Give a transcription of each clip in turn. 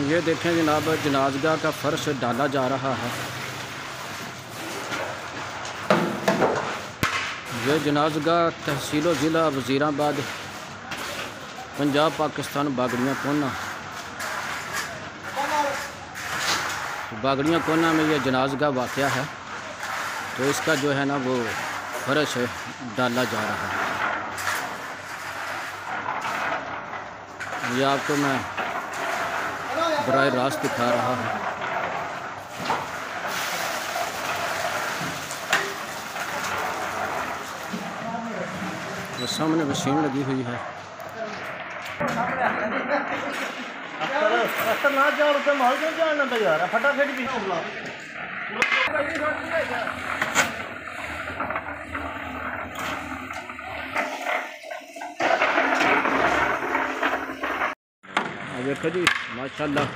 ये देखें जनाब, जनाज़गाह का फ़र्श डाला जा रहा है। ये जनाज़गाह तहसील ज़िला वज़ीराबाद, पंजाब, पाकिस्तान, बागड़ियाँ कोना। बागड़ियाँ कोना में ये जनाज़गाह वाक़या है, तो इसका जो है ना वो फ़र्श डाला जा रहा है। ये आपको मैं बराह रास्त दिखा रहा हूँ। वो सामने मशीन लगी हुई है। देखो जी माशाअल्लाह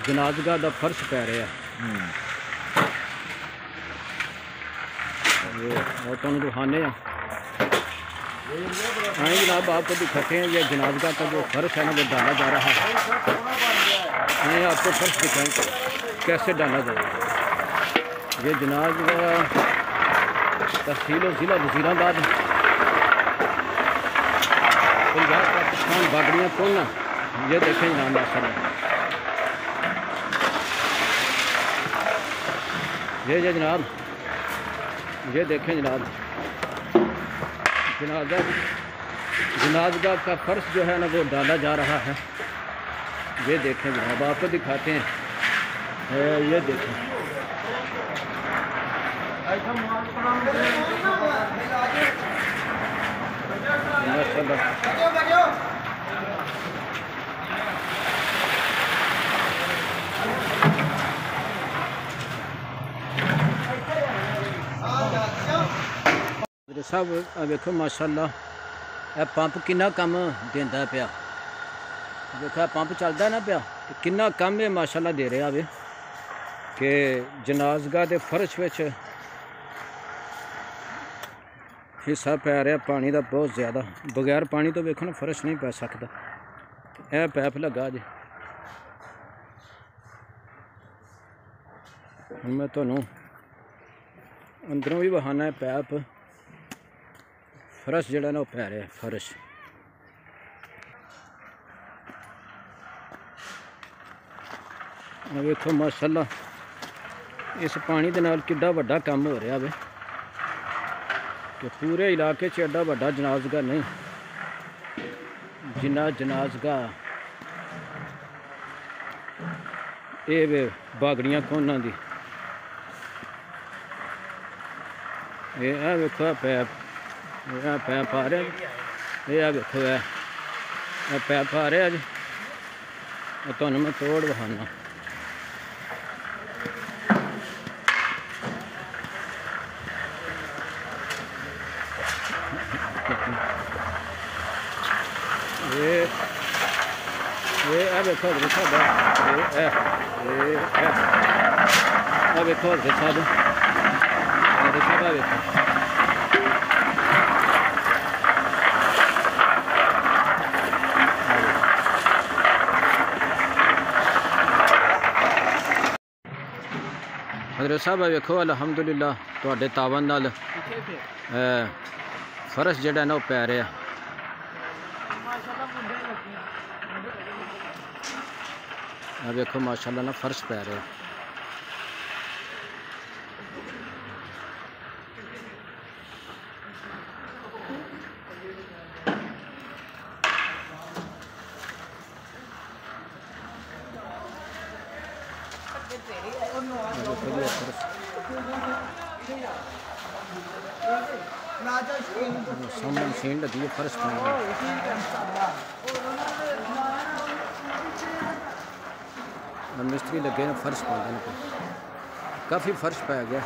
जनाज़गाह दा फर्श पै रहा है। और तुम दिखाने हाँ जनाब, आपको दिखाते हैं ये जनाज़गाह का जो फर्श है ना वो डाला जा रहा है। मैं आपको फर्श दिखाएँ कैसे डाला जा रहा है। ये जनाज़गाह तहसील ज़िला वज़ीराबाद, पंजाब, पाकिस्तान, बागड़ियाँ कोना। ये देखें जनाब माशाअल्लाह, ये जनाब, ये देखें जनाब, जनाज़गाह का फर्श जो है ना वो डाला जा रहा है। ये देखें जनाब, आपको दिखाते हैं। ये देखें माशाअल्लाह। सब देखो माशाअल्लाह, यह पंप कितना कम देंदा पिया। देखो पंप चलता ना पिया, कितना कम है माशाअल्लाह दे रहा वे कि जनाज़गाह के फर्श विच हिस्सा पै रहा पानी का बहुत ज़्यादा। बगैर पानी तो वेखो ना फर्श नहीं पै सकता। यह पैप लगा जी। हुण मैं तुहानूं अंदरों भी बहाना है पैप, फर्श जड़ा ना पै रहा है फर्श। देखो माशाअल्लाह इस पानी के नाल किड्डा वड्डा काम हो रहा है कि पूरे इलाके च एड्डा वड्डा जनाज़गाह नहीं जिन्ना जनाज़गाह ये वे बागड़ियाँ कोना दी। ये वेखो पैप, पैप आ रहा है। ये देखो पैप आ रहा जी, तुहानूं मैं तोड़ विखाना। ये देखो हज़रत साहब, ये देखो हज़रत साहब, देखो हज़रत साहब वेखो अलहमदुलिल्लाह तुहाडे तावन नाल फर्श जिहड़ा ना पै रहा। वेखो माशाअल्लाह ना फर्श पै रहा। सामने मशीन लगी है फर्श पाने। मिस्त्री लगे हैं फर्श पाने, काफ़ी फर्श पाया गया।